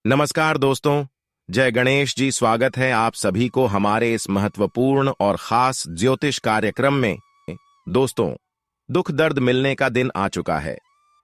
नमस्कार दोस्तों, जय गणेश जी। स्वागत है आप सभी को हमारे इस महत्वपूर्ण और खास ज्योतिष कार्यक्रम में। दोस्तों, दुख दर्द मिलने का दिन आ चुका है।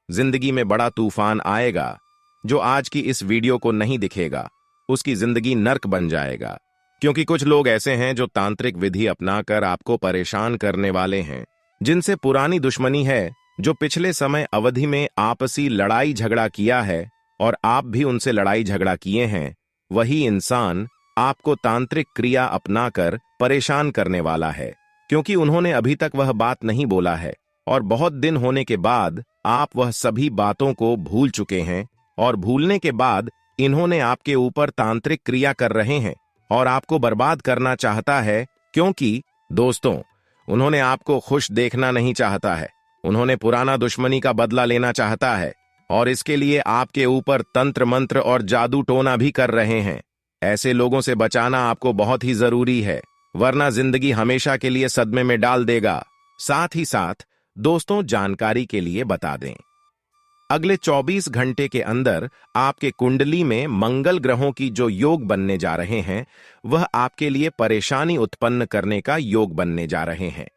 जिंदगी में बड़ा तूफान आएगा। जो आज की इस वीडियो को नहीं दिखेगा उसकी जिंदगी नर्क बन जाएगा, क्योंकि कुछ लोग ऐसे हैं जो तांत्रिक विधि अपनाकर आपको परेशान करने वाले हैं, जिनसे पुरानी दुश्मनी है, जो पिछले समय अवधि में आपसी लड़ाई झगड़ा किया है और आप भी उनसे लड़ाई झगड़ा किए हैं। वही इंसान आपको तांत्रिक क्रिया अपनाकर परेशान करने वाला है, क्योंकि उन्होंने अभी तक वह बात नहीं बोला है और बहुत दिन होने के बाद आप वह सभी बातों को भूल चुके हैं और भूलने के बाद इन्होंने आपके ऊपर तांत्रिक क्रिया कर रहे हैं और आपको बर्बाद करना चाहता है, क्योंकि दोस्तों, उन्होंने आपको खुश देखना नहीं चाहता है। उन्होंने पुराना दुश्मनी का बदला लेना चाहता है और इसके लिए आपके ऊपर तंत्र मंत्र और जादू टोना भी कर रहे हैं। ऐसे लोगों से बचाना आपको बहुत ही जरूरी है, वरना जिंदगी हमेशा के लिए सदमे में डाल देगा। साथ ही साथ दोस्तों, जानकारी के लिए बता दें, अगले 24 घंटे के अंदर आपके कुंडली में मंगल ग्रहों की जो योग बनने जा रहे हैं, वह आपके लिए परेशानी उत्पन्न करने का योग बनने जा रहे हैं।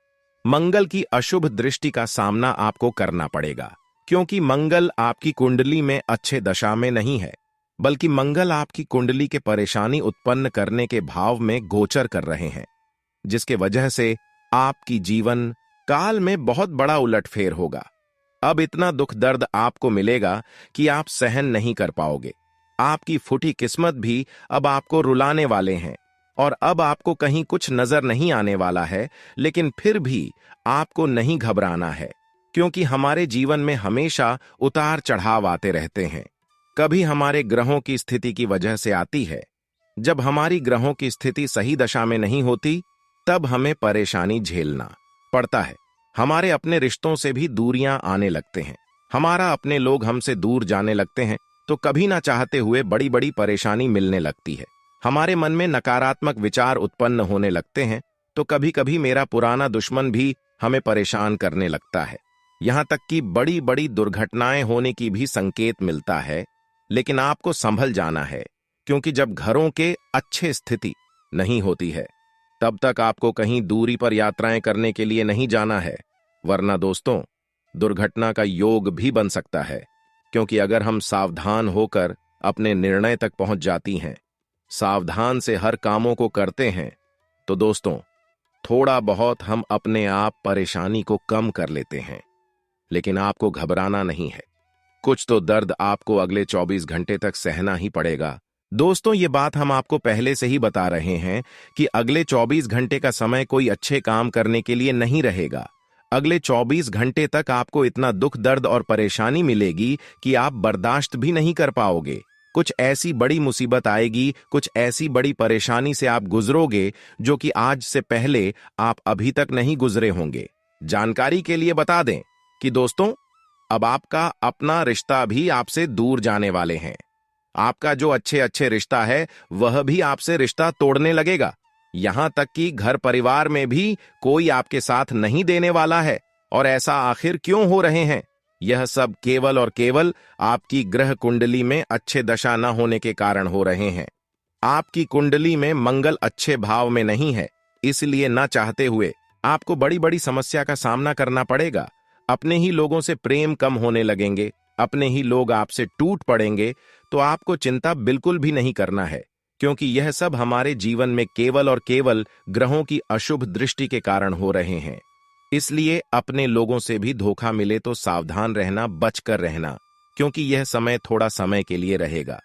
मंगल की अशुभ दृष्टि का सामना आपको करना पड़ेगा, क्योंकि मंगल आपकी कुंडली में अच्छे दशा में नहीं है, बल्कि मंगल आपकी कुंडली के परेशानी उत्पन्न करने के भाव में गोचर कर रहे हैं, जिसके वजह से आपकी जीवन काल में बहुत बड़ा उलटफेर होगा। अब इतना दुख दर्द आपको मिलेगा कि आप सहन नहीं कर पाओगे। आपकी फूटी किस्मत भी अब आपको रुलाने वाले हैं और अब आपको कहीं कुछ नजर नहीं आने वाला है, लेकिन फिर भी आपको नहीं घबराना है, क्योंकि हमारे जीवन में हमेशा उतार चढ़ाव आते रहते हैं। कभी हमारे ग्रहों की स्थिति की वजह से आती है। जब हमारी ग्रहों की स्थिति सही दशा में नहीं होती, तब हमें परेशानी झेलना पड़ता है। हमारे अपने रिश्तों से भी दूरियां आने लगते हैं। हमारा अपने लोग हमसे दूर जाने लगते हैं, तो कभी ना चाहते हुए बड़ी बड़ी परेशानी मिलने लगती है। हमारे मन में नकारात्मक विचार उत्पन्न होने लगते हैं, तो कभी कभी मेरा पुराना दुश्मन भी हमें परेशान करने लगता है। यहां तक कि बड़ी बड़ी दुर्घटनाएं होने की भी संकेत मिलता है। लेकिन आपको संभल जाना है, क्योंकि जब घरों के अच्छे स्थिति नहीं होती है, तब तक आपको कहीं दूरी पर यात्राएं करने के लिए नहीं जाना है, वरना दोस्तों, दुर्घटना का योग भी बन सकता है। क्योंकि अगर हम सावधान होकर अपने निर्णय तक पहुंच जाती हैं, सावधान से हर कामों को करते हैं, तो दोस्तों, थोड़ा बहुत हम अपने आप परेशानी को कम कर लेते हैं। लेकिन आपको घबराना नहीं है। कुछ तो दर्द आपको अगले 24 घंटे तक सहना ही पड़ेगा। दोस्तों, ये बात हम आपको पहले से ही बता रहे हैं कि अगले 24 घंटे का समय कोई अच्छे काम करने के लिए नहीं रहेगा। अगले 24 घंटे तक आपको इतना दुख दर्द और परेशानी मिलेगी कि आप बर्दाश्त भी नहीं कर पाओगे। कुछ ऐसी बड़ी मुसीबत आएगी, कुछ ऐसी बड़ी परेशानी से आप गुजरोगे जो कि आज से पहले आप अभी तक नहीं गुजरे होंगे। जानकारी के लिए बता दें कि दोस्तों, अब आपका अपना रिश्ता भी आपसे दूर जाने वाले हैं। आपका जो अच्छे अच्छे रिश्ता है, वह भी आपसे रिश्ता तोड़ने लगेगा। यहां तक कि घर परिवार में भी कोई आपके साथ नहीं देने वाला है। और ऐसा आखिर क्यों हो रहे हैं? यह सब केवल और केवल आपकी ग्रह कुंडली में अच्छे दशा न होने के कारण हो रहे हैं। आपकी कुंडली में मंगल अच्छे भाव में नहीं है, इसलिए न चाहते हुए आपको बड़ी बड़ी समस्या का सामना करना पड़ेगा। अपने ही लोगों से प्रेम कम होने लगेंगे, अपने ही लोग आपसे टूट पड़ेंगे। तो आपको चिंता बिल्कुल भी नहीं करना है, क्योंकि यह सब हमारे जीवन में केवल और केवल ग्रहों की अशुभ दृष्टि के कारण हो रहे हैं। इसलिए अपने लोगों से भी धोखा मिले तो सावधान रहना, बचकर रहना, क्योंकि यह समय थोड़ा समय के लिए रहेगा,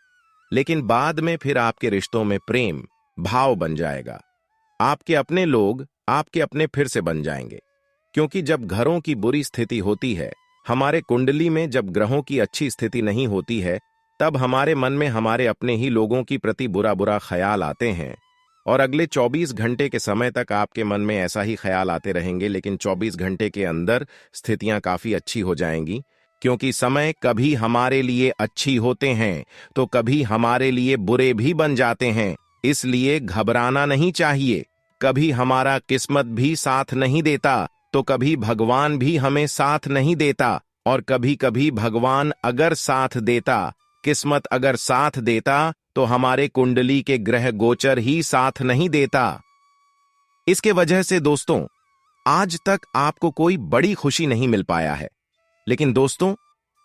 लेकिन बाद में फिर आपके रिश्तों में प्रेम भाव बन जाएगा। आपके अपने लोग आपके अपने फिर से बन जाएंगे, क्योंकि जब घरों की बुरी स्थिति होती है, हमारे कुंडली में जब ग्रहों की अच्छी स्थिति नहीं होती है, तब हमारे मन में हमारे अपने ही लोगों की प्रति बुरा बुरा ख्याल आते हैं। और अगले 24 घंटे के समय तक आपके मन में ऐसा ही ख्याल आते रहेंगे, लेकिन 24 घंटे के अंदर स्थितियां काफी अच्छी हो जाएंगी, क्योंकि समय कभी हमारे लिए अच्छी होते हैं तो कभी हमारे लिए बुरे भी बन जाते हैं। इसलिए घबराना नहीं चाहिए। कभी हमारा किस्मत भी साथ नहीं देता, तो कभी भगवान भी हमें साथ नहीं देता, और कभी कभी भगवान अगर साथ देता किस्मत अगर साथ देता तो हमारे कुंडली के ग्रह गोचर ही साथ नहीं देता। इसके वजह से दोस्तों, आज तक आपको कोई बड़ी खुशी नहीं मिल पाया है। लेकिन दोस्तों,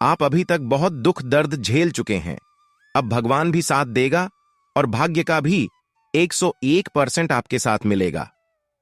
आप अभी तक बहुत दुख दर्द झेल चुके हैं। अब भगवान भी साथ देगा और भाग्य का भी 101% आपके साथ मिलेगा।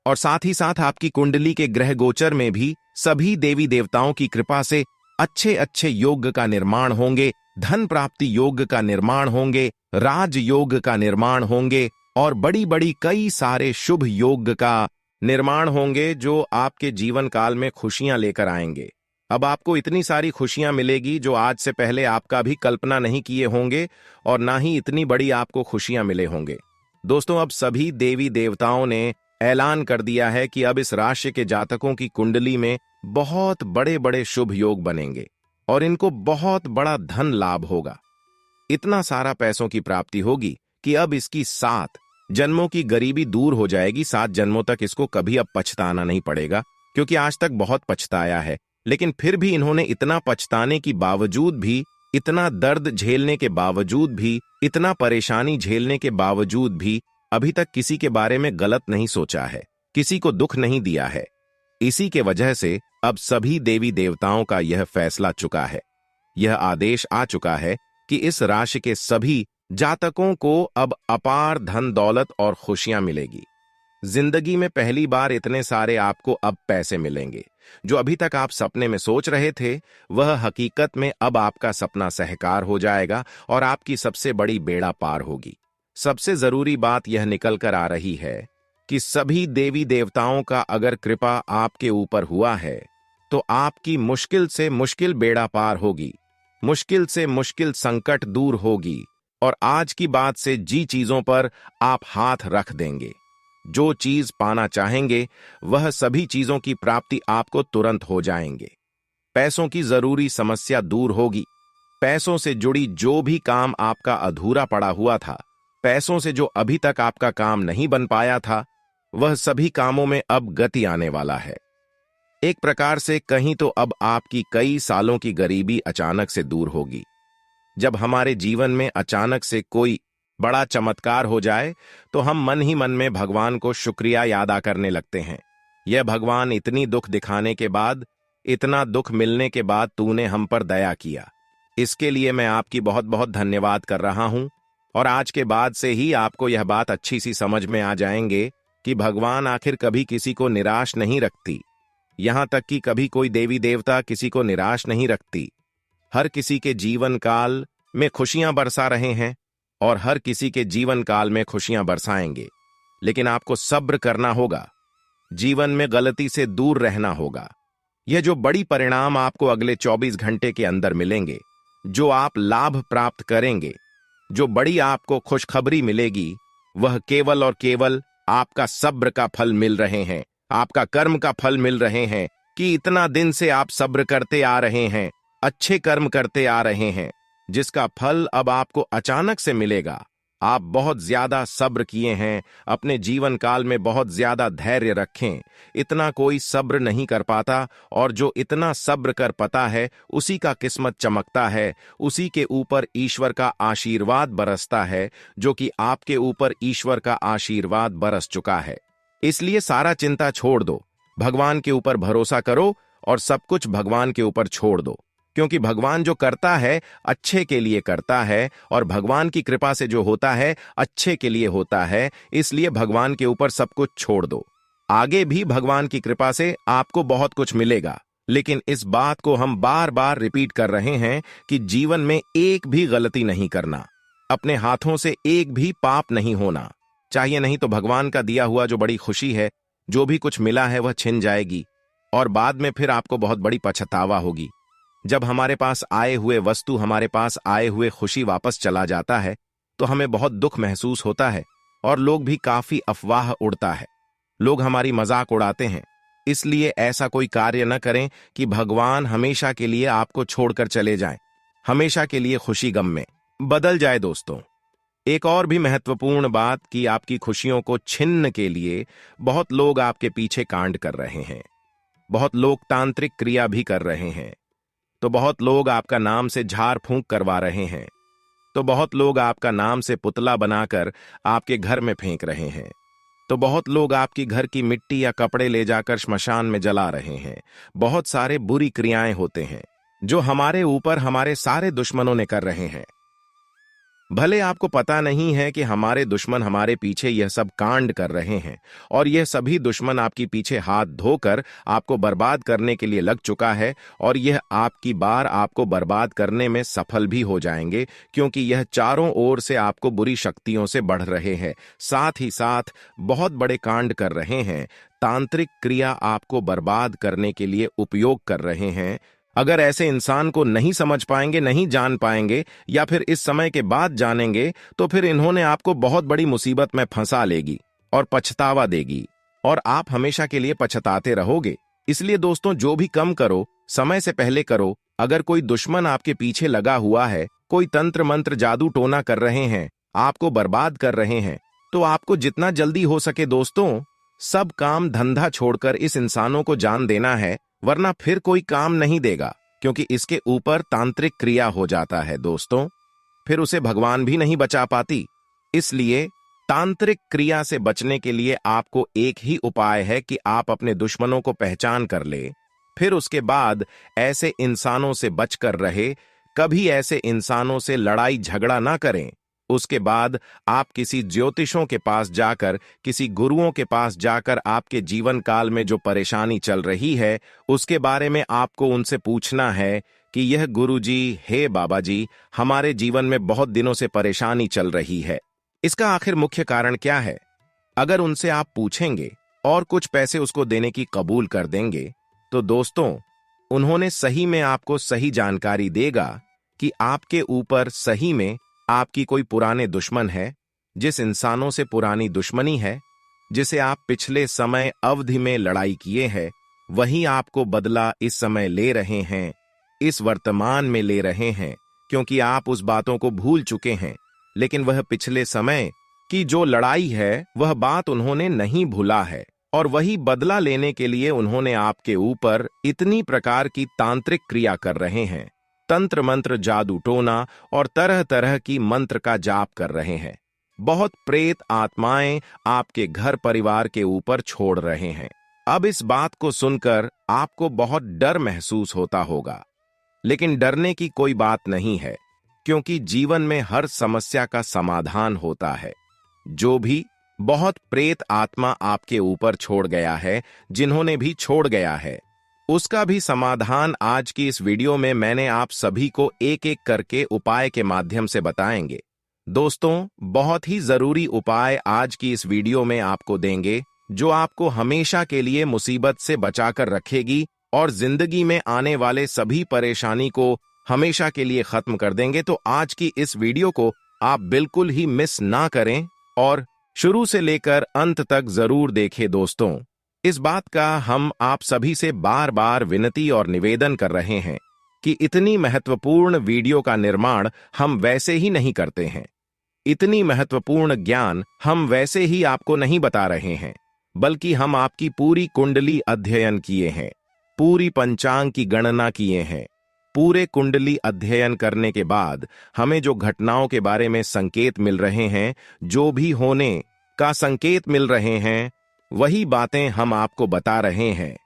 और साथ ही साथ आपकी कुंडली के ग्रह गोचर में भी सभी देवी देवताओं की कृपा से अच्छे अच्छे योग का निर्माण होंगे, धन प्राप्ति योग का निर्माण होंगे, राज योग का निर्माण होंगे और बड़ी बड़ी कई सारे शुभ योग का निर्माण होंगे जो आपके जीवन काल में खुशियां लेकर आएंगे। अब आपको इतनी सारी खुशियां मिलेगी जो आज से पहले आपका भी कल्पना नहीं किए होंगे और ना ही इतनी बड़ी आपको खुशियां मिले होंगे। दोस्तों, अब सभी देवी देवताओं ने ऐलान कर दिया है कि अब इस राशि के जातकों की कुंडली में बहुत बड़े बड़े शुभ योग बनेंगे और इनको बहुत बड़ा धन लाभ होगा। इतना सारा पैसों की प्राप्ति होगी कि अब इसकी 7 जन्मों की गरीबी दूर हो जाएगी। 7 जन्मों तक इसको कभी अब पछताना नहीं पड़ेगा, क्योंकि आज तक बहुत पछताया है। लेकिन फिर भी इन्होंने इतना पछताने की बावजूद भी, इतना दर्द झेलने के बावजूद भी, इतना परेशानी झेलने के बावजूद भी अभी तक किसी के बारे में गलत नहीं सोचा है, किसी को दुख नहीं दिया है। इसी के वजह से अब सभी देवी देवताओं का यह फैसला चुका है, यह आदेश आ चुका है कि इस राशि के सभी जातकों को अब अपार धन दौलत और खुशियां मिलेगी। जिंदगी में पहली बार इतने सारे आपको अब पैसे मिलेंगे। जो अभी तक आप सपने में सोच रहे थे, वह हकीकत में अब आपका सपना साकार हो जाएगा और आपकी सबसे बड़ी बेड़ा पार होगी। सबसे जरूरी बात यह निकल कर आ रही है कि सभी देवी देवताओं का अगर कृपा आपके ऊपर हुआ है तो आपकी मुश्किल से मुश्किल बेड़ा पार होगी, मुश्किल से मुश्किल संकट दूर होगी और आज की बात से जी चीजों पर आप हाथ रख देंगे। जो चीज पाना चाहेंगे वह सभी चीजों की प्राप्ति आपको तुरंत हो जाएंगे। पैसों की जरूरी समस्या दूर होगी। पैसों से जुड़ी जो भी काम आपका अधूरा पड़ा हुआ था, पैसों से जो अभी तक आपका काम नहीं बन पाया था, वह सभी कामों में अब गति आने वाला है। एक प्रकार से कहीं तो अब आपकी कई सालों की गरीबी अचानक से दूर होगी। जब हमारे जीवन में अचानक से कोई बड़ा चमत्कार हो जाए तो हम मन ही मन में भगवान को शुक्रिया अदा करने लगते हैं। यह भगवान, इतनी दुख दिखाने के बाद, इतना दुख मिलने के बाद तूने हम पर दया किया, इसके लिए मैं आपकी बहुत बहुत धन्यवाद कर रहा हूं। और आज के बाद से ही आपको यह बात अच्छी सी समझ में आ जाएंगे कि भगवान आखिर कभी किसी को निराश नहीं रखती। यहां तक कि कभी कोई देवी देवता किसी को निराश नहीं रखती। हर किसी के जीवन काल में खुशियां बरसा रहे हैं और हर किसी के जीवन काल में खुशियां बरसाएंगे। लेकिन आपको सब्र करना होगा, जीवन में गलती से दूर रहना होगा। यह जो बड़ी परिणाम आपको अगले 24 घंटे के अंदर मिलेंगे, जो आप लाभ प्राप्त करेंगे, जो बड़ी आपको खुशखबरी मिलेगी, वह केवल और केवल आपका सब्र का फल मिल रहे हैं, आपका कर्म का फल मिल रहे हैं कि इतना दिन से आप सब्र करते आ रहे हैं, अच्छे कर्म करते आ रहे हैं, जिसका फल अब आपको अचानक से मिलेगा। आप बहुत ज्यादा सब्र किए हैं, अपने जीवन काल में बहुत ज्यादा धैर्य रखें। इतना कोई सब्र नहीं कर पाता और जो इतना सब्र कर पाता है उसी का किस्मत चमकता है, उसी के ऊपर ईश्वर का आशीर्वाद बरसता है, जो कि आपके ऊपर ईश्वर का आशीर्वाद बरस चुका है। इसलिए सारा चिंता छोड़ दो, भगवान के ऊपर भरोसा करो और सब कुछ भगवान के ऊपर छोड़ दो, क्योंकि भगवान जो करता है अच्छे के लिए करता है और भगवान की कृपा से जो होता है अच्छे के लिए होता है। इसलिए भगवान के ऊपर सब कुछ छोड़ दो। आगे भी भगवान की कृपा से आपको बहुत कुछ मिलेगा, लेकिन इस बात को हम बार बार रिपीट कर रहे हैं कि जीवन में एक भी गलती नहीं करना, अपने हाथों से एक भी पाप नहीं होना चाहिए, नहीं तो भगवान का दिया हुआ जो बड़ी खुशी है, जो भी कुछ मिला है, वह छिन जाएगी और बाद में फिर आपको बहुत बड़ी पछतावा होगी। जब हमारे पास आए हुए वस्तु, हमारे पास आए हुए खुशी वापस चला जाता है तो हमें बहुत दुख महसूस होता है और लोग भी काफी अफवाह उड़ता है, लोग हमारी मजाक उड़ाते हैं। इसलिए ऐसा कोई कार्य न करें कि भगवान हमेशा के लिए आपको छोड़कर चले जाएं, हमेशा के लिए खुशी गम में बदल जाए। दोस्तों, एक और भी महत्वपूर्ण बात कि आपकी खुशियों को छीनने के लिए बहुत लोग आपके पीछे कांड कर रहे हैं, बहुत लोग तांत्रिक क्रिया भी कर रहे हैं, तो बहुत लोग आपका नाम से झाड़ फूंक करवा रहे हैं। तो बहुत लोग आपका नाम से पुतला बनाकर आपके घर में फेंक रहे हैं। तो बहुत लोग आपकी घर की मिट्टी या कपड़े ले जाकर श्मशान में जला रहे हैं। बहुत सारे बुरी क्रियाएं होते हैं जो हमारे ऊपर हमारे सारे दुश्मनों ने कर रहे हैं। भले आपको पता नहीं है कि हमारे दुश्मन हमारे पीछे यह सब कांड कर रहे हैं, और यह सभी दुश्मन आपके पीछे हाथ धोकर आपको बर्बाद करने के लिए लग चुका है, और यह आपकी बार आपको बर्बाद करने में सफल भी हो जाएंगे, क्योंकि यह चारों ओर से आपको बुरी शक्तियों से बढ़ रहे हैं। साथ ही साथ बहुत बड़े कांड कर रहे हैं। तांत्रिक क्रिया आपको बर्बाद करने के लिए उपयोग कर रहे हैं। अगर ऐसे इंसान को नहीं समझ पाएंगे, नहीं जान पाएंगे, या फिर इस समय के बाद जानेंगे, तो फिर इन्होंने आपको बहुत बड़ी मुसीबत में फंसा लेगी और पछतावा देगी, और आप हमेशा के लिए पछताते रहोगे। इसलिए दोस्तों, जो भी कम करो समय से पहले करो। अगर कोई दुश्मन आपके पीछे लगा हुआ है, कोई तंत्र मंत्र जादू टोना कर रहे हैं, आपको बर्बाद कर रहे हैं, तो आपको जितना जल्दी हो सके दोस्तों, सब काम धंधा छोड़कर इस इंसानों को जान देना है, वरना फिर कोई काम नहीं देगा, क्योंकि इसके ऊपर तांत्रिक क्रिया हो जाता है दोस्तों। फिर उसे भगवान भी नहीं बचा पाती। इसलिए तांत्रिक क्रिया से बचने के लिए आपको एक ही उपाय है कि आप अपने दुश्मनों को पहचान कर ले, फिर उसके बाद ऐसे इंसानों से बचकर रहे। कभी ऐसे इंसानों से लड़ाई झगड़ा ना करें। उसके बाद आप किसी ज्योतिषों के पास जाकर, किसी गुरुओं के पास जाकर आपके जीवन काल में जो परेशानी चल रही है, उसके बारे में आपको उनसे पूछना है कि यह गुरुजी, हे बाबा जी, हमारे जीवन में बहुत दिनों से परेशानी चल रही है, इसका आखिर मुख्य कारण क्या है। अगर उनसे आप पूछेंगे और कुछ पैसे उसको देने की कबूल कर देंगे, तो दोस्तों, उन्होंने सही में आपको सही जानकारी देगा कि आपके ऊपर सही में आपकी कोई पुराने दुश्मन है। जिस इंसानों से पुरानी दुश्मनी है, जिसे आप पिछले समय अवधि में लड़ाई किए हैं, वही आपको बदला इस समय ले रहे हैं, इस वर्तमान में ले रहे हैं, क्योंकि आप उस बातों को भूल चुके हैं। लेकिन वह पिछले समय की जो लड़ाई है, वह बात उन्होंने नहीं भूला है, और वही बदला लेने के लिए उन्होंने आपके ऊपर इतनी प्रकार की तांत्रिक क्रिया कर रहे हैं। तंत्र मंत्र, जादू टोना और तरह तरह की मंत्र का जाप कर रहे हैं। बहुत प्रेत आत्माएं आपके घर परिवार के ऊपर छोड़ रहे हैं। अब इस बात को सुनकर आपको बहुत डर महसूस होता होगा, लेकिन डरने की कोई बात नहीं है, क्योंकि जीवन में हर समस्या का समाधान होता है। जो भी बहुत प्रेत आत्मा आपके ऊपर छोड़ गया है, जिन्होंने भी छोड़ गया है, उसका भी समाधान आज की इस वीडियो में मैंने आप सभी को एक एक करके उपाय के माध्यम से बताएंगे। दोस्तों, बहुत ही जरूरी उपाय आज की इस वीडियो में आपको देंगे, जो आपको हमेशा के लिए मुसीबत से बचाकर रखेगी और जिंदगी में आने वाले सभी परेशानी को हमेशा के लिए खत्म कर देंगे। तो आज की इस वीडियो को आप बिल्कुल ही मिस ना करें और शुरू से लेकर अंत तक जरूर देखें दोस्तों। इस बात का हम आप सभी से बार बार विनती और निवेदन कर रहे हैं कि इतनी महत्वपूर्ण वीडियो का निर्माण हम वैसे ही नहीं करते हैं। इतनी महत्वपूर्ण ज्ञान हम वैसे ही आपको नहीं बता रहे हैं, बल्कि हम आपकी पूरी कुंडली अध्ययन किए हैं, पूरी पंचांग की गणना किए हैं। पूरे कुंडली अध्ययन करने के बाद हमें जो घटनाओं के बारे में संकेत मिल रहे हैं, जो भी होने का संकेत मिल रहे हैं, वही बातें हम आपको बता रहे हैं।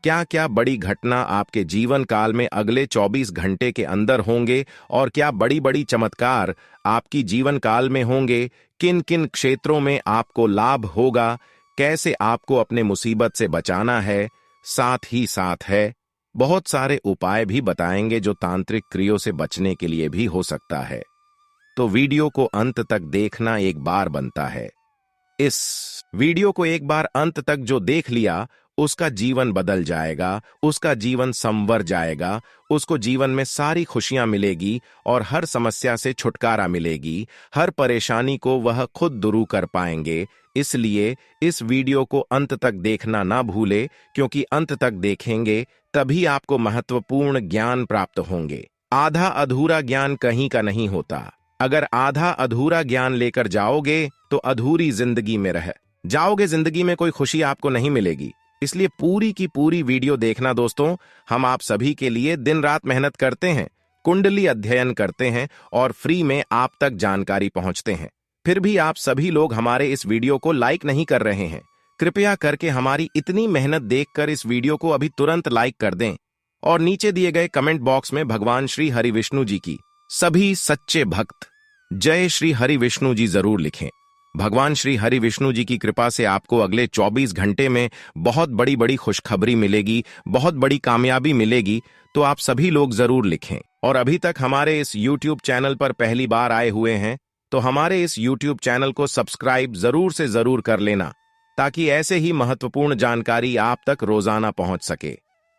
क्या क्या बड़ी घटना आपके जीवन काल में अगले 24 घंटे के अंदर होंगे, और क्या बड़ी बड़ी चमत्कार आपकी जीवन काल में होंगे, किन किन क्षेत्रों में आपको लाभ होगा, कैसे आपको अपने मुसीबत से बचाना है। साथ ही साथ है बहुत सारे उपाय भी बताएंगे जो तांत्रिक क्रियों से बचने के लिए भी हो सकता है। तो वीडियो को अंत तक देखना एक बार बनता है। इस वीडियो को एक बार अंत तक जो देख लिया, उसका जीवन बदल जाएगा, उसका जीवन संवर जाएगा, उसको जीवन में सारी खुशियां मिलेगी और हर समस्या से छुटकारा मिलेगी। हर परेशानी को वह खुद दूर कर पाएंगे। इसलिए इस वीडियो को अंत तक देखना ना भूले, क्योंकि अंत तक देखेंगे तभी आपको महत्वपूर्ण ज्ञान प्राप्त होंगे। आधा अधूरा ज्ञान कहीं का नहीं होता। अगर आधा अधूरा ज्ञान लेकर जाओगे तो अधूरी जिंदगी में रह जाओगे, जिंदगी में कोई खुशी आपको नहीं मिलेगी। इसलिए पूरी की पूरी वीडियो देखना दोस्तों। हम आप सभी के लिए दिन रात मेहनत करते हैं, कुंडली अध्ययन करते हैं और फ्री में आप तक जानकारी पहुंचते हैं। फिर भी आप सभी लोग हमारे इस वीडियो को लाइक नहीं कर रहे हैं। कृपया करके हमारी इतनी मेहनत देखकर इस वीडियो को अभी तुरंत लाइक कर दें और नीचे दिए गए कमेंट बॉक्स में भगवान श्री हरि विष्णु जी की सभी सच्चे भक्त जय श्री हरि विष्णु जी जरूर लिखें। भगवान श्री हरि विष्णु जी की कृपा से आपको अगले 24 घंटे में बहुत बड़ी बड़ी खुशखबरी मिलेगी, बहुत बड़ी कामयाबी मिलेगी, तो आप सभी लोग जरूर लिखें। और अभी तक हमारे इस YouTube चैनल पर पहली बार आए हुए हैं तो हमारे इस YouTube चैनल को सब्सक्राइब जरूर से जरूर कर लेना, ताकि ऐसे ही महत्वपूर्ण जानकारी आप तक रोजाना पहुंच सके।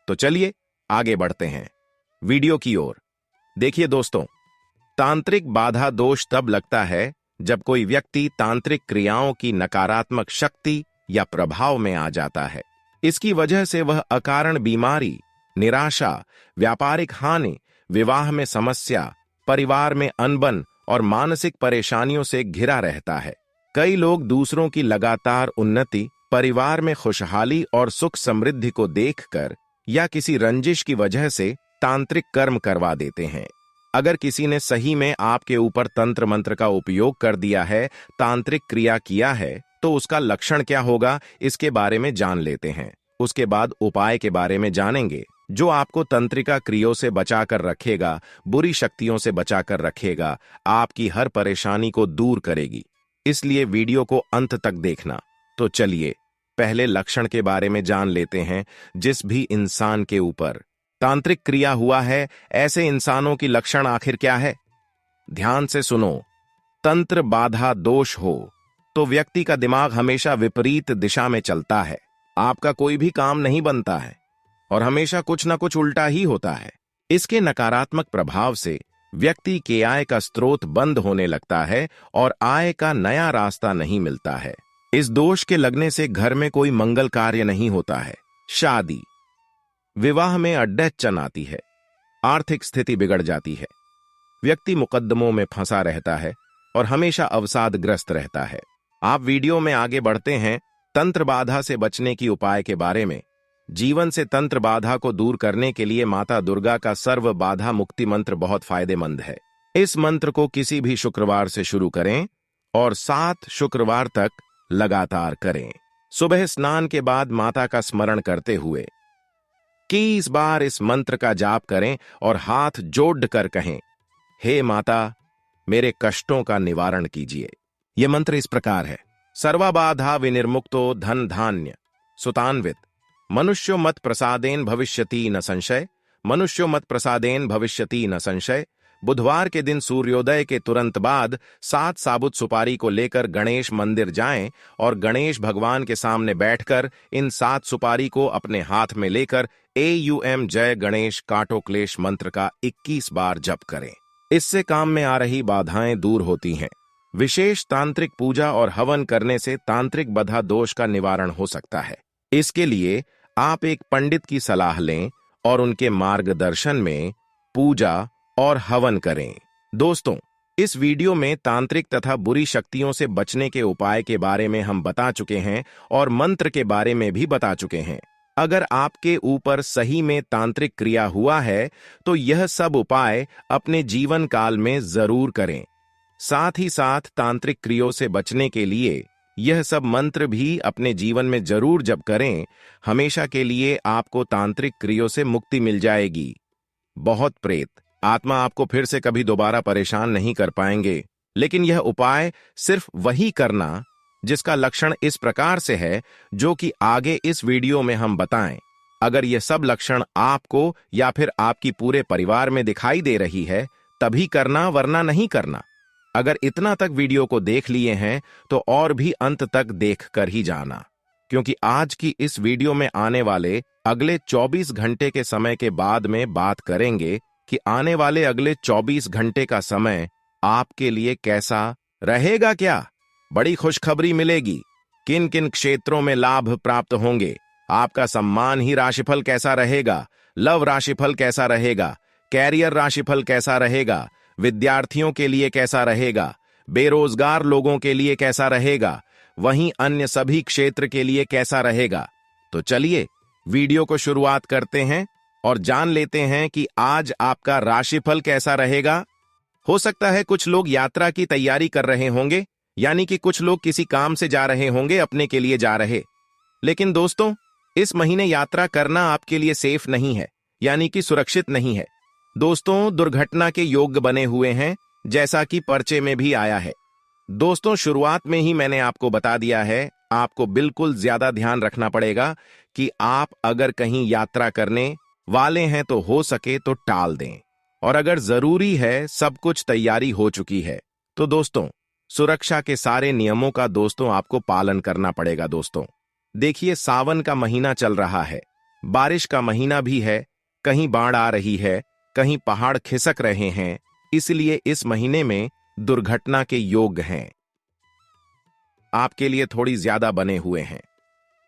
तो चलिए आगे बढ़ते हैं वीडियो की ओर। देखिए दोस्तों, तांत्रिक बाधा दोष तब लगता है जब कोई व्यक्ति तांत्रिक क्रियाओं की नकारात्मक शक्ति या प्रभाव में आ जाता है। इसकी वजह से वह अकारण बीमारी, निराशा, व्यापारिक हानि, विवाह में समस्या, परिवार में अनबन और मानसिक परेशानियों से घिरा रहता है। कई लोग दूसरों की लगातार उन्नति, परिवार में खुशहाली और सुख समृद्धि को देखकर या किसी रंजिश की वजह से तांत्रिक कर्म करवा देते हैं। अगर किसी ने सही में आपके ऊपर तंत्र मंत्र का उपयोग कर दिया है, तांत्रिक क्रिया किया है, तो उसका लक्षण क्या होगा, इसके बारे में जान लेते हैं। उसके बाद उपाय के बारे में जानेंगे जो आपको तंत्रिका क्रियों से बचाकर रखेगा, बुरी शक्तियों से बचाकर रखेगा, आपकी हर परेशानी को दूर करेगी। इसलिए वीडियो को अंत तक देखना। तो चलिए पहले लक्षण के बारे में जान लेते हैं। जिस भी इंसान के ऊपर तांत्रिक क्रिया हुआ है, ऐसे इंसानों की लक्षण आखिर क्या है, ध्यान से सुनो। तंत्र बाधा दोष हो तो व्यक्ति का दिमाग हमेशा विपरीत दिशा में चलता है, आपका कोई भी काम नहीं बनता है और हमेशा कुछ ना कुछ उल्टा ही होता है। इसके नकारात्मक प्रभाव से व्यक्ति के आय का स्रोत बंद होने लगता है और आय का नया रास्ता नहीं मिलता है। इस दोष के लगने से घर में कोई मंगल कार्य नहीं होता है, शादी विवाह में अड़चन आती है, आर्थिक स्थिति बिगड़ जाती है, व्यक्ति मुकद्दमों में फंसा रहता है और हमेशा अवसादग्रस्त रहता है। आप वीडियो में आगे बढ़ते हैं तंत्र बाधा से बचने की उपाय के बारे में। जीवन से तंत्र बाधा को दूर करने के लिए माता दुर्गा का सर्व बाधा मुक्ति मंत्र बहुत फायदेमंद है। इस मंत्र को किसी भी शुक्रवार से शुरू करें और 7 शुक्रवार तक लगातार करें। सुबह स्नान के बाद माता का स्मरण करते हुए 21 बार इस मंत्र का जाप करें और हाथ जोड़ कर कहें, हे माता, मेरे कष्टों का निवारण कीजिए। यह मंत्र इस प्रकार है। सर्वबाधा विनिर्मुक्तो धन धान्य सुतान्वित मनुष्यो मत प्रसादेन भविष्यति न संशय, मनुष्यो मत प्रसादेन भविष्यति न संशय। बुधवार के दिन सूर्योदय के तुरंत बाद 7 साबुत सुपारी को लेकर गणेश मंदिर जाएं और गणेश भगवान के सामने बैठकर इन 7 सुपारी को अपने हाथ में लेकर AUM जय गणेश काटो क्लेश मंत्र का 21 बार जप करें। इससे काम में आ रही बाधाएं दूर होती हैं। विशेष तांत्रिक पूजा और हवन करने से तांत्रिक बाधा दोष का निवारण हो सकता है। इसके लिए आप एक पंडित की सलाह लें और उनके मार्गदर्शन में पूजा और हवन करें। दोस्तों, इस वीडियो में तांत्रिक तथा बुरी शक्तियों से बचने के उपाय के बारे में हम बता चुके हैं और मंत्र के बारे में भी बता चुके हैं। अगर आपके ऊपर सही में तांत्रिक क्रिया हुआ है तो यह सब उपाय अपने जीवन काल में जरूर करें। साथ ही साथ तांत्रिक क्रियों से बचने के लिए यह सब मंत्र भी अपने जीवन में जरूर जप करें। हमेशा के लिए आपको तांत्रिक क्रियों से मुक्ति मिल जाएगी। बहुत प्रेत आत्मा आपको फिर से कभी दोबारा परेशान नहीं कर पाएंगे। लेकिन यह उपाय सिर्फ वही करना जिसका लक्षण इस प्रकार से है जो कि आगे इस वीडियो में हम बताएं। अगर यह सब लक्षण आपको या फिर आपकी पूरे परिवार में दिखाई दे रही है तभी करना, वरना नहीं करना। अगर इतना तक वीडियो को देख लिए हैं तो और भी अंत तक देख कर ही जाना, क्योंकि आज की इस वीडियो में आने वाले अगले 24 घंटे के समय के बाद में बात करेंगे कि आने वाले अगले 24 घंटे का समय आपके लिए कैसा रहेगा। क्या बड़ी खुशखबरी मिलेगी, किन किन क्षेत्रों में लाभ प्राप्त होंगे, आपका सम्मान ही राशिफल कैसा रहेगा, लव राशिफल कैसा रहेगा, कैरियर राशिफल कैसा रहेगा, विद्यार्थियों के लिए कैसा रहेगा, बेरोजगार लोगों के लिए कैसा रहेगा, वहीं अन्य सभी क्षेत्र के लिए कैसा रहेगा। तो चलिए वीडियो को शुरुआत करते हैं और जान लेते हैं कि आज आपका राशिफल कैसा रहेगा। हो सकता है कुछ लोग यात्रा की तैयारी कर रहे होंगे, यानी कि कुछ लोग किसी काम से जा रहे होंगे, अपने के लिए जा रहे। लेकिन दोस्तों, इस महीने यात्रा करना आपके लिए सेफ नहीं है, यानी कि सुरक्षित नहीं है। दोस्तों, दुर्घटना के योग बने हुए हैं, जैसा कि पर्चे में भी आया है। दोस्तों, शुरुआत में ही मैंने आपको बता दिया है, आपको बिल्कुल ज्यादा ध्यान रखना पड़ेगा कि आप अगर कहीं यात्रा करने वाले हैं तो हो सके तो टाल दें, और अगर जरूरी है, सब कुछ तैयारी हो चुकी है, तो दोस्तों सुरक्षा के सारे नियमों का दोस्तों आपको पालन करना पड़ेगा। दोस्तों देखिए, सावन का महीना चल रहा है, बारिश का महीना भी है, कहीं बाढ़ आ रही है, कहीं पहाड़ खिसक रहे हैं, इसलिए इस महीने में दुर्घटना के योग हैं, आपके लिए थोड़ी ज्यादा बने हुए हैं।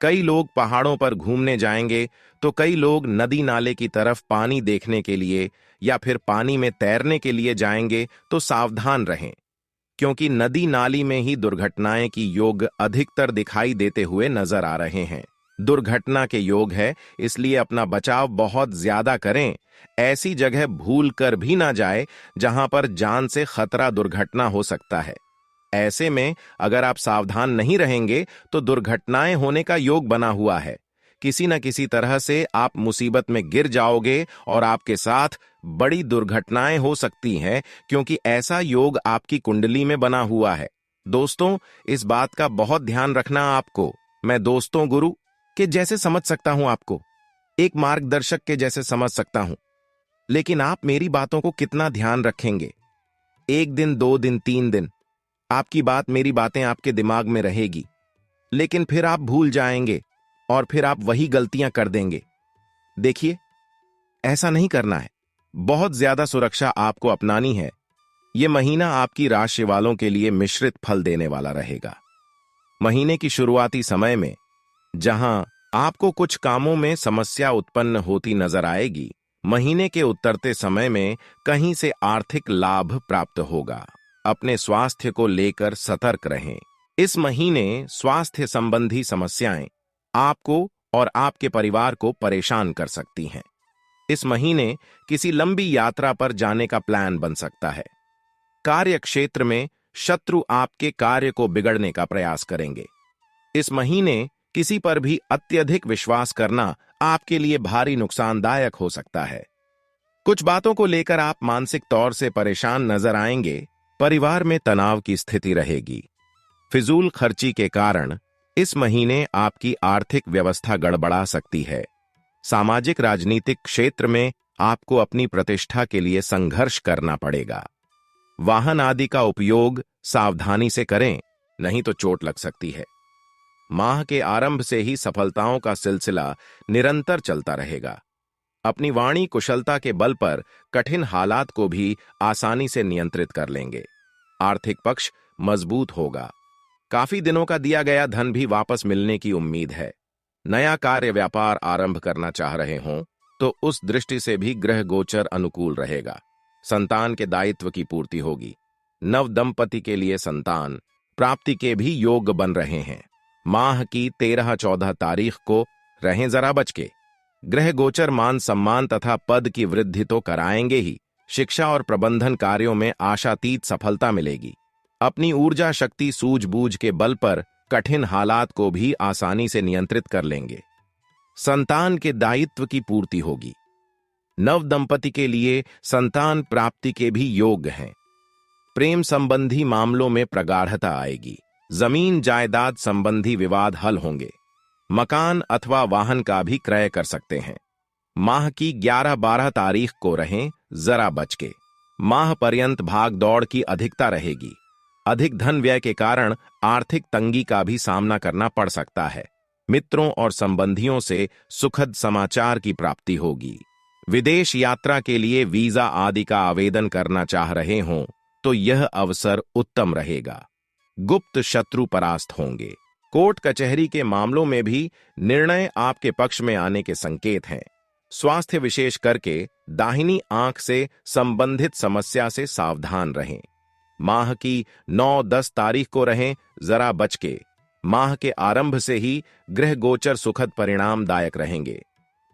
कई लोग पहाड़ों पर घूमने जाएंगे, तो कई लोग नदी नाले की तरफ पानी देखने के लिए या फिर पानी में तैरने के लिए जाएंगे, तो सावधान रहें, क्योंकि नदी नाली में ही दुर्घटनाएं की योग अधिकतर दिखाई देते हुए नजर आ रहे हैं। दुर्घटना के योग है, इसलिए अपना बचाव बहुत ज्यादा करें। ऐसी जगह भूल कर भी ना जाए जहां पर जान से खतरा दुर्घटना हो सकता है। ऐसे में अगर आप सावधान नहीं रहेंगे तो दुर्घटनाएं होने का योग बना हुआ है। किसी न किसी तरह से आप मुसीबत में गिर जाओगे और आपके साथ बड़ी दुर्घटनाएं हो सकती हैं, क्योंकि ऐसा योग आपकी कुंडली में बना हुआ है। दोस्तों, इस बात का बहुत ध्यान रखना आपको। मैं दोस्तों गुरु के जैसे समझ सकता हूं, आपको एक मार्गदर्शक के जैसे समझ सकता हूं, लेकिन आप मेरी बातों को कितना ध्यान रखेंगे? 1 दिन, 2 दिन, 3 दिन आपकी बात, मेरी बातें आपके दिमाग में रहेगी, लेकिन फिर आप भूल जाएंगे और फिर आप वही गलतियां कर देंगे। देखिए, ऐसा नहीं करना है। बहुत ज्यादा सुरक्षा आपको अपनानी है। यह महीना आपकी राशि वालों के लिए मिश्रित फल देने वाला रहेगा। महीने की शुरुआती समय में जहां आपको कुछ कामों में समस्या उत्पन्न होती नजर आएगी, महीने के उतरते समय में कहीं से आर्थिक लाभ प्राप्त होगा। अपने स्वास्थ्य को लेकर सतर्क रहें। इस महीने स्वास्थ्य संबंधी समस्याएं आपको और आपके परिवार को परेशान कर सकती हैं। इस महीने किसी लंबी यात्रा पर जाने का प्लान बन सकता है। कार्य क्षेत्र में शत्रु आपके कार्य को बिगड़ने का प्रयास करेंगे। इस महीने किसी पर भी अत्यधिक विश्वास करना आपके लिए भारी नुकसानदायक हो सकता है। कुछ बातों को लेकर आप मानसिक तौर से परेशान नजर आएंगे। परिवार में तनाव की स्थिति रहेगी। फिजूल खर्ची के कारण इस महीने आपकी आर्थिक व्यवस्था गड़बड़ा सकती है। सामाजिक राजनीतिक क्षेत्र में आपको अपनी प्रतिष्ठा के लिए संघर्ष करना पड़ेगा। वाहन आदि का उपयोग सावधानी से करें, नहीं तो चोट लग सकती है। माह के आरंभ से ही सफलताओं का सिलसिला निरंतर चलता रहेगा। अपनी वाणी कुशलता के बल पर कठिन हालात को भी आसानी से नियंत्रित कर लेंगे। आर्थिक पक्ष मजबूत होगा। काफी दिनों का दिया गया धन भी वापस मिलने की उम्मीद है। नया कार्य व्यापार आरंभ करना चाह रहे हों तो उस दृष्टि से भी ग्रह गोचर अनुकूल रहेगा। संतान के दायित्व की पूर्ति होगी। नव दंपति के लिए संतान प्राप्ति के भी योग बन रहे हैं। माह की 13-14 तारीख को रहें जरा बच के। ग्रह गोचर मान सम्मान तथा पद की वृद्धि तो कराएंगे ही, शिक्षा और प्रबंधन कार्यों में आशातीत सफलता मिलेगी। अपनी ऊर्जा शक्ति सूझबूझ के बल पर कठिन हालात को भी आसानी से नियंत्रित कर लेंगे। संतान के दायित्व की पूर्ति होगी। नव दंपति के लिए संतान प्राप्ति के भी योग हैं। प्रेम संबंधी मामलों में प्रगाढ़ता आएगी। जमीन जायदाद संबंधी विवाद हल होंगे। मकान अथवा वाहन का भी क्रय कर सकते हैं। माह की 11-12 तारीख को रहें जरा बच के। माह पर्यंत भाग दौड़ की अधिकता रहेगी। अधिक धन व्यय के कारण आर्थिक तंगी का भी सामना करना पड़ सकता है। मित्रों और संबंधियों से सुखद समाचार की प्राप्ति होगी। विदेश यात्रा के लिए वीजा आदि का आवेदन करना चाह रहे हों तो यह अवसर उत्तम रहेगा। गुप्त शत्रु परास्त होंगे। कोर्ट कचहरी के मामलों में भी निर्णय आपके पक्ष में आने के संकेत हैं। स्वास्थ्य विशेष करके दाहिनी आंख से संबंधित समस्या से सावधान रहें। माह की 9-10 तारीख को रहें जरा बच के। माह के आरंभ से ही ग्रह गोचर सुखद परिणामदायक रहेंगे।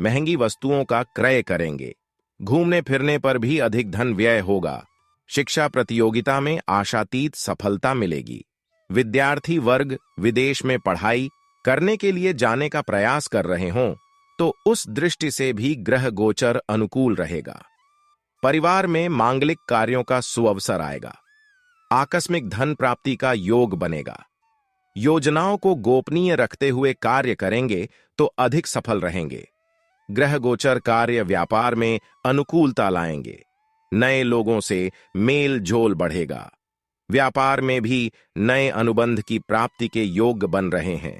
महंगी वस्तुओं का क्रय करेंगे। घूमने फिरने पर भी अधिक धन व्यय होगा। शिक्षा प्रतियोगिता में आशातीत सफलता मिलेगी। विद्यार्थी वर्ग विदेश में पढ़ाई करने के लिए जाने का प्रयास कर रहे हों तो उस दृष्टि से भी ग्रह गोचर अनुकूल रहेगा। परिवार में मांगलिक कार्यों का सुअवसर आएगा। आकस्मिक धन प्राप्ति का योग बनेगा। योजनाओं को गोपनीय रखते हुए कार्य करेंगे तो अधिक सफल रहेंगे। ग्रह गोचर कार्य व्यापार में अनुकूलता लाएंगे। नए लोगों से मेल जोल बढ़ेगा। व्यापार में भी नए अनुबंध की प्राप्ति के योग बन रहे हैं।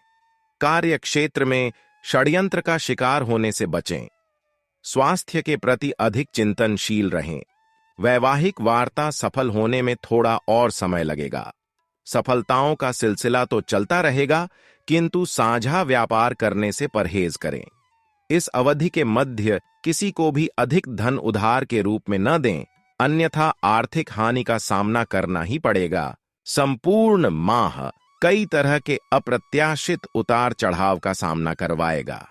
कार्य क्षेत्र में षड्यंत्र का शिकार होने से बचें। स्वास्थ्य के प्रति अधिक चिंतनशील रहें। वैवाहिक वार्ता सफल होने में थोड़ा और समय लगेगा। सफलताओं का सिलसिला तो चलता रहेगा, किंतु साझा व्यापार करने से परहेज करें। इस अवधि के मध्य किसी को भी अधिक धन उधार के रूप में न दें, अन्यथा आर्थिक हानि का सामना करना ही पड़ेगा। संपूर्ण माह कई तरह के अप्रत्याशित उतार चढ़ाव का सामना करवाएगा।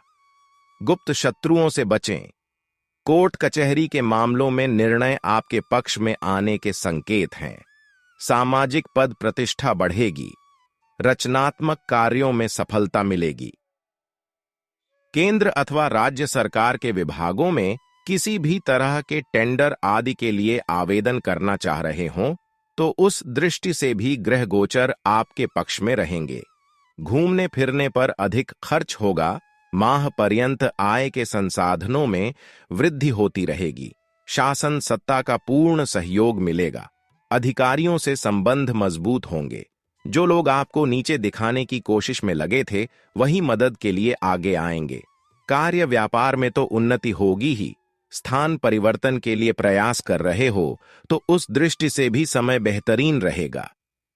गुप्त शत्रुओं से बचें। कोर्ट कचहरी के मामलों में निर्णय आपके पक्ष में आने के संकेत हैं। सामाजिक पद प्रतिष्ठा बढ़ेगी। रचनात्मक कार्यों में सफलता मिलेगी। केंद्र अथवा राज्य सरकार के विभागों में किसी भी तरह के टेंडर आदि के लिए आवेदन करना चाह रहे हों तो उस दृष्टि से भी ग्रह गोचर आपके पक्ष में रहेंगे। घूमने फिरने पर अधिक खर्च होगा। माह पर्यंत आय के संसाधनों में वृद्धि होती रहेगी। शासन सत्ता का पूर्ण सहयोग मिलेगा। अधिकारियों से संबंध मजबूत होंगे। जो लोग आपको नीचे दिखाने की कोशिश में लगे थे वही मदद के लिए आगे आएंगे। कार्य व्यापार में तो उन्नति होगी ही। स्थान परिवर्तन के लिए प्रयास कर रहे हो तो उस दृष्टि से भी समय बेहतरीन रहेगा।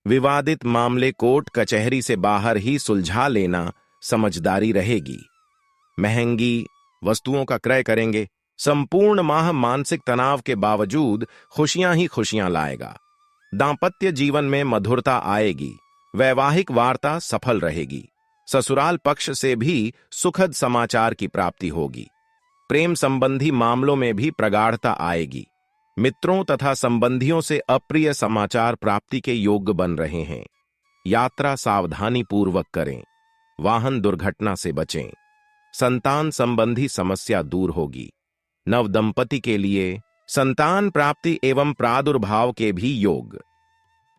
विवादित मामले कोर्ट कचहरी से बाहर ही सुलझा लेना समझदारी रहेगी। महंगी वस्तुओं का क्रय करेंगे। संपूर्ण माह मानसिक तनाव के बावजूद खुशियां ही खुशियां लाएगा। दांपत्य जीवन में मधुरता आएगी। वैवाहिक वार्ता सफल रहेगी। ससुराल पक्ष से भी सुखद समाचार की प्राप्ति होगी। प्रेम संबंधी मामलों में भी प्रगाढ़ता आएगी। मित्रों तथा संबंधियों से अप्रिय समाचार प्राप्ति के योग्य बन रहे हैं। यात्रा सावधानी पूर्वक करें। वाहन दुर्घटना से बचें। संतान संबंधी समस्या दूर होगी। नवदंपति के लिए संतान प्राप्ति एवं प्रादुर्भाव के भी योग।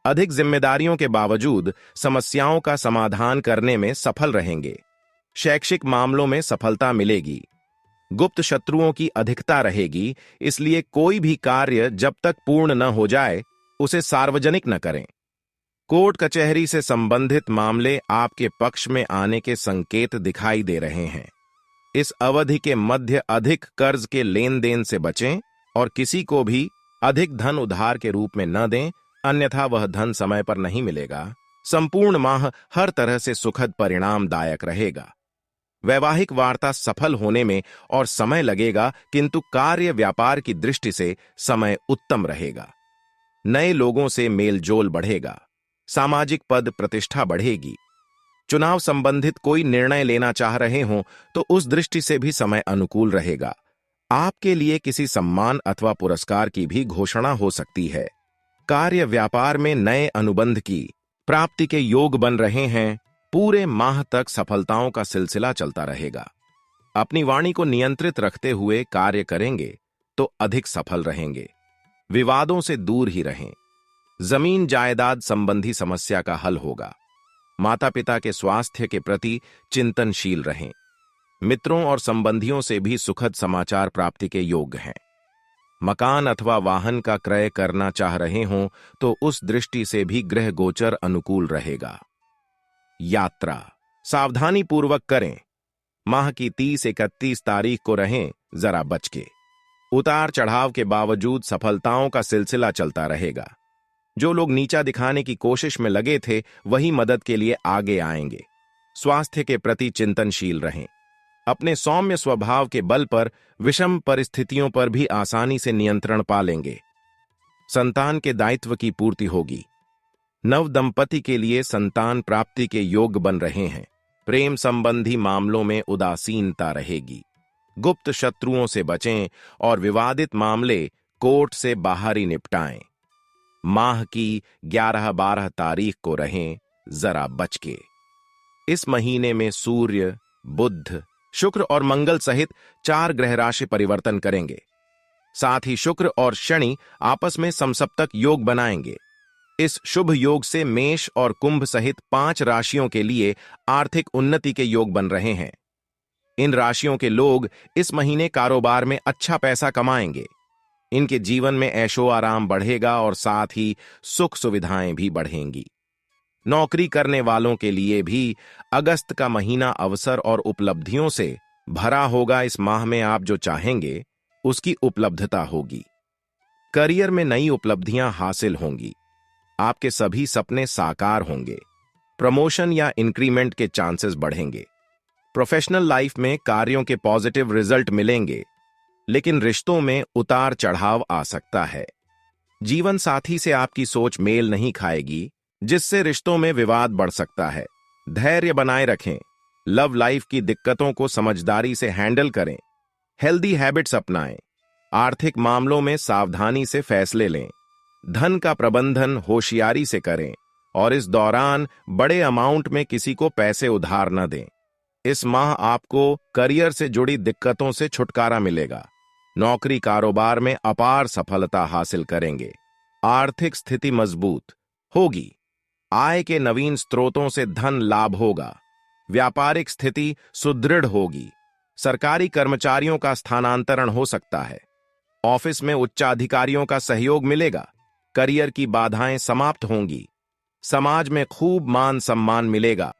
अधिक जिम्मेदारियों के बावजूद समस्याओं का समाधान करने में सफल रहेंगे। शैक्षिक मामलों में सफलता मिलेगी। गुप्त शत्रुओं की अधिकता रहेगी, इसलिए कोई भी कार्य जब तक पूर्ण न हो जाए उसे सार्वजनिक न करें। कोर्ट कचहरी से संबंधित मामले आपके पक्ष में आने के संकेत दिखाई दे रहे हैं। इस अवधि के मध्य अधिक कर्ज के लेन देन से बचें और किसी को भी अधिक धन उधार के रूप में न दें, अन्यथा वह धन समय पर नहीं मिलेगा। संपूर्ण माह हर तरह से सुखद परिणामदायक रहेगा। वैवाहिक वार्ता सफल होने में और समय लगेगा, किंतु कार्य व्यापार की दृष्टि से समय उत्तम रहेगा। नए लोगों से मेलजोल बढ़ेगा। सामाजिक पद प्रतिष्ठा बढ़ेगी। चुनाव संबंधित कोई निर्णय लेना चाह रहे हों तो उस दृष्टि से भी समय अनुकूल रहेगा। आपके लिए किसी सम्मान अथवा पुरस्कार की भी घोषणा हो सकती है। कार्य व्यापार में नए अनुबंध की प्राप्ति के योग बन रहे हैं। पूरे माह तक सफलताओं का सिलसिला चलता रहेगा। अपनी वाणी को नियंत्रित रखते हुए कार्य करेंगे तो अधिक सफल रहेंगे। विवादों से दूर ही रहें। जमीन जायदाद संबंधी समस्या का हल होगा। माता पिता के स्वास्थ्य के प्रति चिंतनशील रहें। मित्रों और संबंधियों से भी सुखद समाचार प्राप्ति के योग्य हैं। मकान अथवा वाहन का क्रय करना चाह रहे हों तो उस दृष्टि से भी ग्रह गोचर अनुकूल रहेगा। यात्रा सावधानी पूर्वक करें। माह की 30-31 तारीख को रहें जरा बच के। उतार चढ़ाव के बावजूद सफलताओं का सिलसिला चलता रहेगा। जो लोग नीचा दिखाने की कोशिश में लगे थे वही मदद के लिए आगे आएंगे। स्वास्थ्य के प्रति चिंतनशील रहें। अपने सौम्य स्वभाव के बल पर विषम परिस्थितियों पर भी आसानी से नियंत्रण पा लेंगे। संतान के दायित्व की पूर्ति होगी। नव दंपति के लिए संतान प्राप्ति के योग बन रहे हैं। प्रेम संबंधी मामलों में उदासीनता रहेगी। गुप्त शत्रुओं से बचें और विवादित मामले कोर्ट से बाहर ही निपटाएं। माह की 11-12 तारीख को रहें जरा बच के। इस महीने में सूर्य, बुध, शुक्र और मंगल सहित 4 ग्रह राशि परिवर्तन करेंगे। साथ ही शुक्र और शनि आपस में समसप्तक योग बनाएंगे। इस शुभ योग से मेष और कुंभ सहित 5 राशियों के लिए आर्थिक उन्नति के योग बन रहे हैं। इन राशियों के लोग इस महीने कारोबार में अच्छा पैसा कमाएंगे। इनके जीवन में ऐशो आराम बढ़ेगा और साथ ही सुख सुविधाएं भी बढ़ेंगी। नौकरी करने वालों के लिए भी अगस्त का महीना अवसर और उपलब्धियों से भरा होगा। इस माह में आप जो चाहेंगे उसकी उपलब्धता होगी। करियर में नई उपलब्धियां हासिल होंगी। आपके सभी सपने साकार होंगे। प्रमोशन या इंक्रीमेंट के चांसेस बढ़ेंगे। प्रोफेशनल लाइफ में कार्यों के पॉजिटिव रिजल्ट मिलेंगे, लेकिन रिश्तों में उतार चढ़ाव आ सकता है। जीवन साथी से आपकी सोच मेल नहीं खाएगी, जिससे रिश्तों में विवाद बढ़ सकता है। धैर्य बनाए रखें। लव लाइफ की दिक्कतों को समझदारी से हैंडल करें। हेल्दी हैबिट्स अपनाएं। आर्थिक मामलों में सावधानी से फैसले लें। धन का प्रबंधन होशियारी से करें और इस दौरान बड़े अमाउंट में किसी को पैसे उधार न दें। इस माह आपको करियर से जुड़ी दिक्कतों से छुटकारा मिलेगा। नौकरी कारोबार में अपार सफलता हासिल करेंगे। आर्थिक स्थिति मजबूत होगी। आय के नवीन स्रोतों से धन लाभ होगा। व्यापारिक स्थिति सुदृढ़ होगी। सरकारी कर्मचारियों का स्थानांतरण हो सकता है। ऑफिस में उच्चाधिकारियों का सहयोग मिलेगा। करियर की बाधाएं समाप्त होंगी। समाज में खूब मान सम्मान मिलेगा।